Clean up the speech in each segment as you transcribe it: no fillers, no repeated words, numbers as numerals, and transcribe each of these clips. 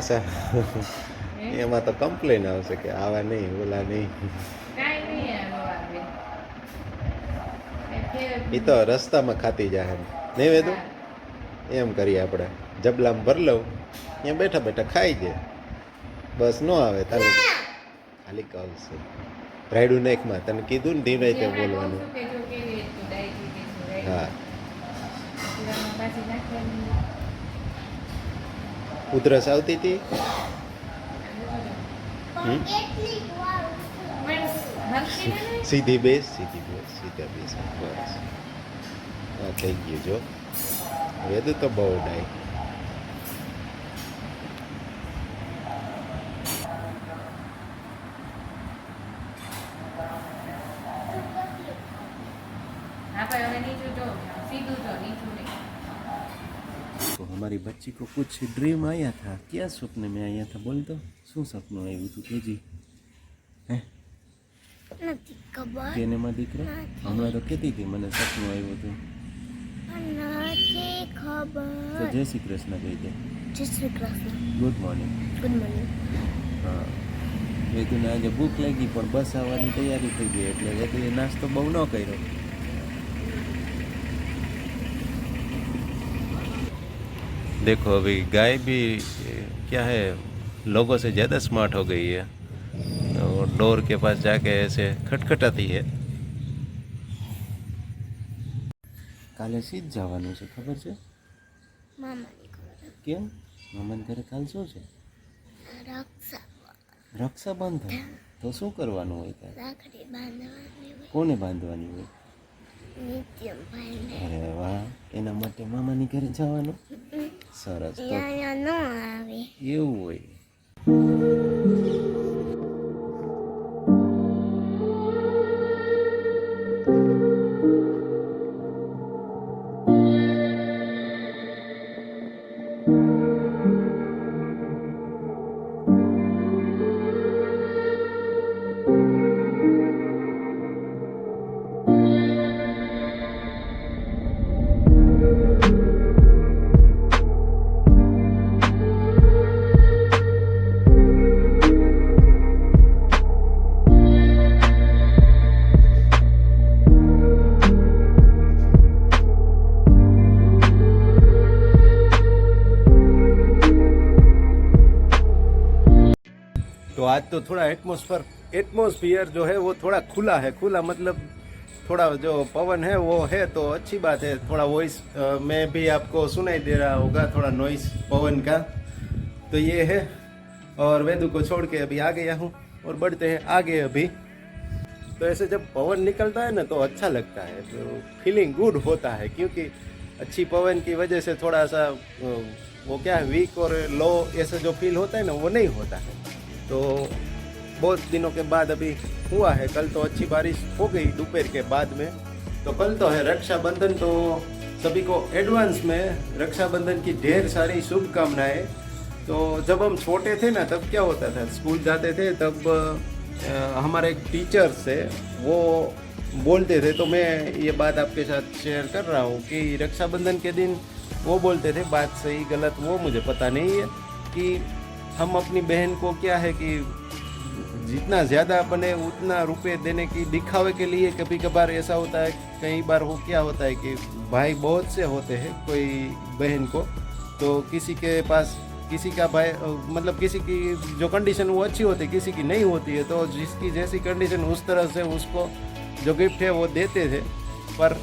પાછા એમાં તો કમ્પ્લેન આવશે કે આવા નહીં ઓલા નહીં. એ તો રસ્તામાં ખાતી જાય નહીં વેદુ. એમ કરીએ આપણે જબલામાં ભર લઉં ત્યાં બેઠા બેઠા ખાઈ જાય બસ ન આવે તારે ખાલી કોલ છે રાયડું નાખમાં તને કીધું ને ધીમે તે બોલવાનું. હા ઉધરસ આવતી હતી. સીધી બેસ સીધા બેસ બસ હા થઈ ગયું જો વેદુ તો બહુ ડાય. तो हमारी बच्ची को कुछ ड्रीम आया था. क्या सपने में आया था बोल तो. શું સપનું આવ્યું તું કેજી હે નથી ખબર કેને માં દીકરો હમણાં તો કહેતી હતી મને સપનું આવ્યું હતું. નથી ખબર. તો જય શ્રી કૃષ્ણ કહી દે. જય Shri Krishna. Good morning. Good morning. હા વેદુને આજે ભૂખ લાગી પણ બસ આવવાની તૈયારી થઈ ગઈ એટલે વેદુએ નાસ્તો બહુ ન કર્યો. देखो अभी गाय भी क्या है लोगों से ज़्यादा स्मार्ट हो गई है तो डोर के पास जाके ऐसे खटखटाती है. કાલે સીધ જવાનું છે ખબર છે મામાની ઘરે. કેમ મામાને ઘરે કાલ શું છે રક્ષાબંધન. તો શું કરવાનું હોય ત્યાં રાખડી બાંધવાની હોય. કોને બાંધવાની હોય. નિત્યમભાઈને. અરે વાહ એના માટે મામાની ઘરે જવાનું. સરસ. તો અહીંયા ન આવે. એવું હોય. तो आज तो थोड़ा एटमॉस्फियर जो है वो थोड़ा खुला है. खुला मतलब थोड़ा जो पवन है वो है तो अच्छी बात है. थोड़ा वॉइस में भी आपको सुनाई दे रहा होगा थोड़ा नॉइस पवन का. तो ये है और वेदू को छोड़ के अभी आ गया हूँ और बढ़ते हैं आगे अभी. तो ऐसे जब पवन निकलता है ना तो अच्छा लगता है तो फीलिंग गुड होता है क्योंकि अच्छी पवन की वजह से थोड़ा सा वो क्या है वीक और लो ऐसा जो फील होता है ना वो नहीं होता है. तो बहुत दिनों के बाद अभी हुआ है. कल तो अच्छी बारिश हो गई दोपहर के बाद में. तो कल तो है रक्षाबंधन तो सभी को एडवांस में रक्षाबंधन की ढेर सारी शुभकामनाएं. तो जब हम छोटे थे ना तब क्या होता था स्कूल जाते थे तब हमारे एक टीचर से वो बोलते थे तो मैं ये बात आपके साथ शेयर कर रहा हूँ कि रक्षाबंधन के दिन वो बोलते थे बात सही गलत वो मुझे पता नहीं है कि हम अपनी बहन को क्या है कि जितना ज़्यादा बने उतना रुपए देने की दिखावे के लिए कभी कभार ऐसा होता है. कई बार वो क्या होता है कि भाई बहुत से होते हैं कोई बहन को तो किसी के पास किसी का भाई मतलब किसी की जो कंडीशन वो अच्छी होती है किसी की नहीं होती है. तो जिसकी जैसी कंडीशन उस तरह से उसको जो गिफ्ट है वो देते थे. पर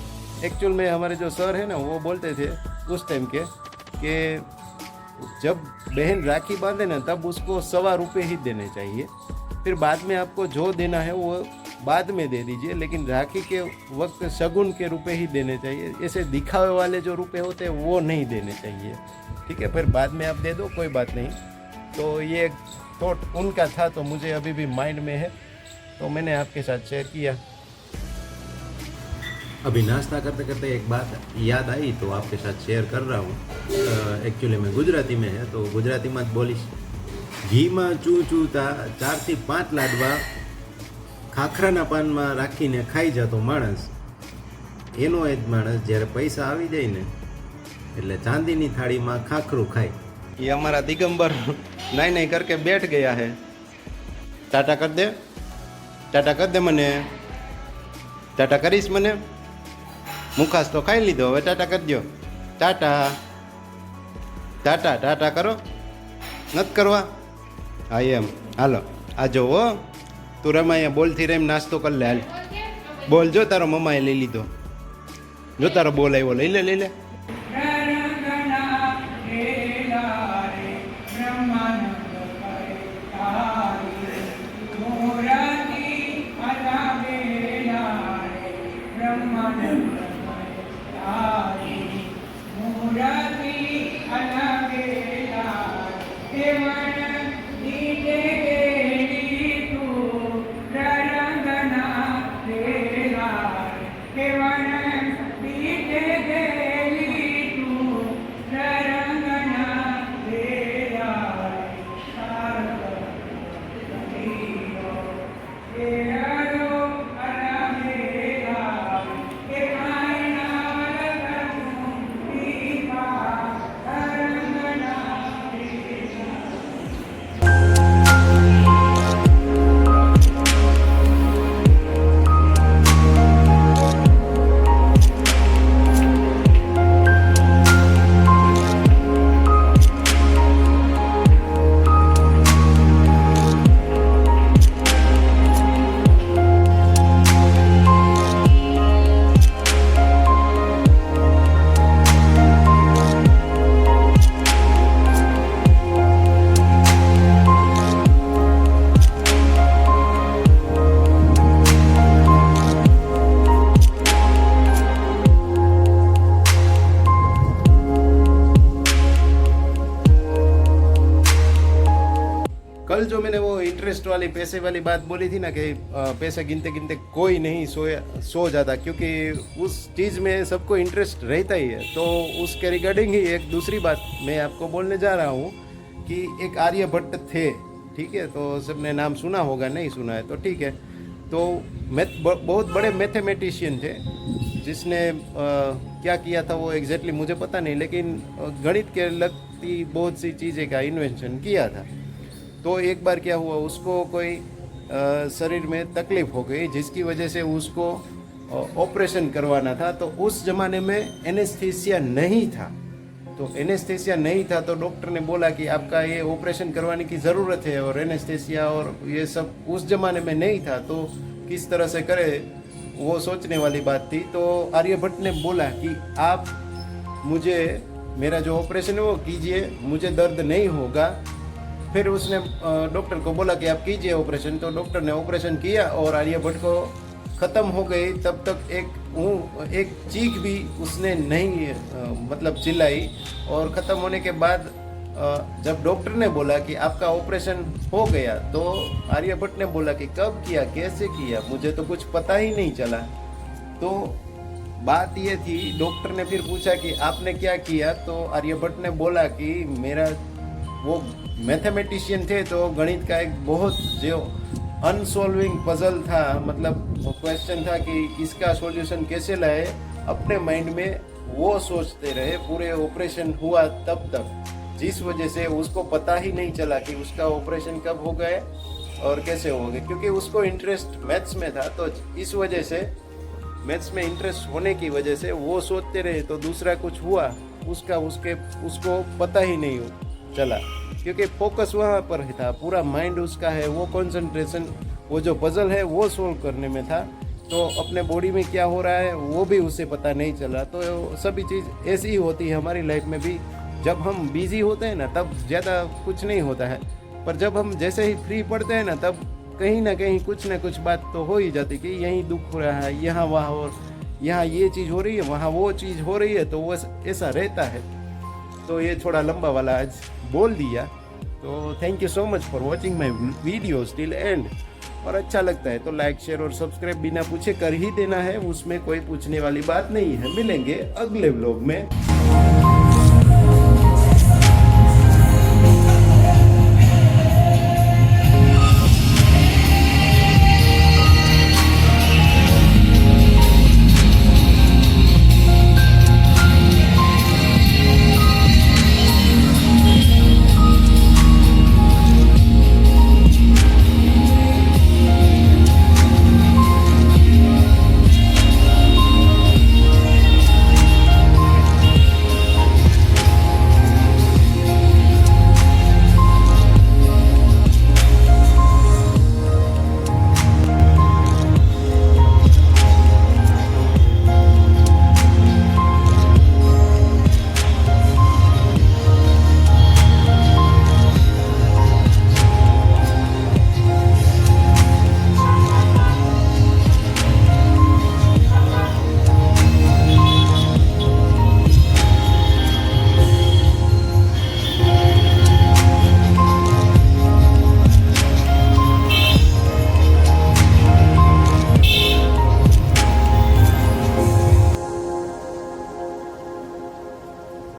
एक्चुअल में हमारे जो सर है ना वो बोलते थे उस टाइम के कि जब बहन राखी बांधे ना तब उसको ₹1.25 ही देने चाहिए. फिर बाद में आपको जो देना है वो बाद में दे दीजिए लेकिन राखी के वक्त शगुन के रुपए ही देने चाहिए. ऐसे दिखावे वाले जो रुपए होते हैं वो नहीं देने चाहिए. ठीक है फिर बाद में आप दे दो कोई बात नहीं. तो ये थॉट उनका था तो मुझे अभी भी माइंड में है तो मैंने आपके साथ शेयर किया. अभी नाश्ता करते करते एक बात याद आई तो आपके साथ शेयर कर रहा हूँ. एक्चुअली में गुजराती में है तो गुजराती में बोलीश. ઘીમાં ચૂચૂતા 4 થી 5 લાડવા ખાખરાના પાનમાં રાખીને ખાઈ જતો માણસ એનો એ જ માણસ જ્યારે પૈસા આવી જાય ને એટલે ચાંદીની થાળીમાં ખાખરું ખાય. એ અમારા દિગંબર नहीं करके बैठ गया है। टाटा कर दे, टाटा कर दे मने, टाटा करीश मने। मुखास तो खाई लीधो, हवे टाटा कर दो। टाटा टाटा टाटा करो, नत करवा। आई एम हालो आ जो हो तू रमाया बोल थी रेम नास्तो कर ले। हाल बोल जो तारो मम्माए लई लीधो, जो तारो बोल आव्यो लई ले लई ले। कल जो मैंने वो इंटरेस्ट वाली पैसे वाली बात बोली थी ना कि पैसे गिनते गिनते कोई नहीं सो जाता, क्योंकि उस चीज़ में सबको इंटरेस्ट रहता ही है। तो उसके रिगार्डिंग ही एक दूसरी बात मैं आपको बोलने जा रहा हूँ कि एक आर्यभट्ट थे, ठीक है। तो सबने नाम सुना होगा, नहीं सुना है तो ठीक है। तो बहुत बड़े मैथमेटिशियन थे, जिसने क्या किया था वो एग्जैक्टली मुझे पता नहीं, लेकिन गणित के लगती बहुत सी चीज़ें का इन्वेंशन किया था। तो एक बार क्या हुआ, उसको कोई शरीर में तकलीफ हो गई, जिसकी वजह से उसको ऑपरेशन करवाना था। तो उस ज़माने में एनेस्थीसिया नहीं था, तो एनेस्थीसिया नहीं था तो डॉक्टर ने बोला कि आपका ये ऑपरेशन करवाने की ज़रूरत है, और एनेस्थीसिया और ये सब उस ज़माने में नहीं था, तो किस तरह से करे वो सोचने वाली बात थी। तो आर्यभट्ट ने बोला कि आप मुझे मेरा जो ऑपरेशन है वो कीजिए, मुझे दर्द नहीं होगा। फिर उसने डॉक्टर को बोला कि आप कीजिए ऑपरेशन। तो डॉक्टर ने ऑपरेशन किया और आर्यभट्ट को ख़त्म हो गई। तब तक एक चीख भी उसने नहीं मतलब चिल्लाई। और ख़त्म होने के बाद जब डॉक्टर ने बोला कि आपका ऑपरेशन हो गया, तो आर्यभट्ट ने बोला कि कब किया, कैसे किया, मुझे तो कुछ पता ही नहीं चला। तो बात ये थी, डॉक्टर ने फिर पूछा कि आपने क्या किया, तो आर्यभट्ट ने बोला कि मेरा वो मैथमेटिशियन थे, तो गणित का एक बहुत जो अनसॉल्विंग पजल था, मतलब क्वेश्चन था कि इसका सॉल्यूशन कैसे लाए, अपने माइंड में वो सोचते रहे पूरे ऑपरेशन हुआ तब तक, जिस वजह से उसको पता ही नहीं चला कि उसका ऑपरेशन कब हो गए और कैसे हो गए, क्योंकि उसको इंटरेस्ट मैथ्स में था। तो इस वजह से मैथ्स में इंटरेस्ट होने की वजह से वो सोचते रहे, तो दूसरा कुछ हुआ उसको पता ही नहीं चला, क्योंकि फोकस वहाँ पर ही था, पूरा माइंड उसका है, वो कंसंट्रेशन वो जो पजल है वो सोल्व करने में था। तो अपने बॉडी में क्या हो रहा है वो भी उसे पता नहीं चला। तो सभी चीज़ ऐसी ही होती है हमारी लाइफ में भी। जब हम बिजी होते हैं ना तब ज़्यादा कुछ नहीं होता है, पर जब हम जैसे ही फ्री पड़ते हैं ना तब कहीं ना कहीं कुछ ना कुछ बात तो हो ही जाती कि यहीं दुख हो रहा है, यहाँ वहाँ, और यहाँ ये चीज़ हो रही है, वहाँ वो चीज़ हो रही है, तो वो ऐसा रहता है। तो ये थोड़ा लंबा वाला आज बोल दिया। तो thank you so much for watching my video till and. और अच्छा लगता है तो लाइक, शेयर और सब्सक्राइब बिना पूछे कर ही देना है, उसमें कोई पूछने वाली बात नहीं है। मिलेंगे अगले व्लॉग में।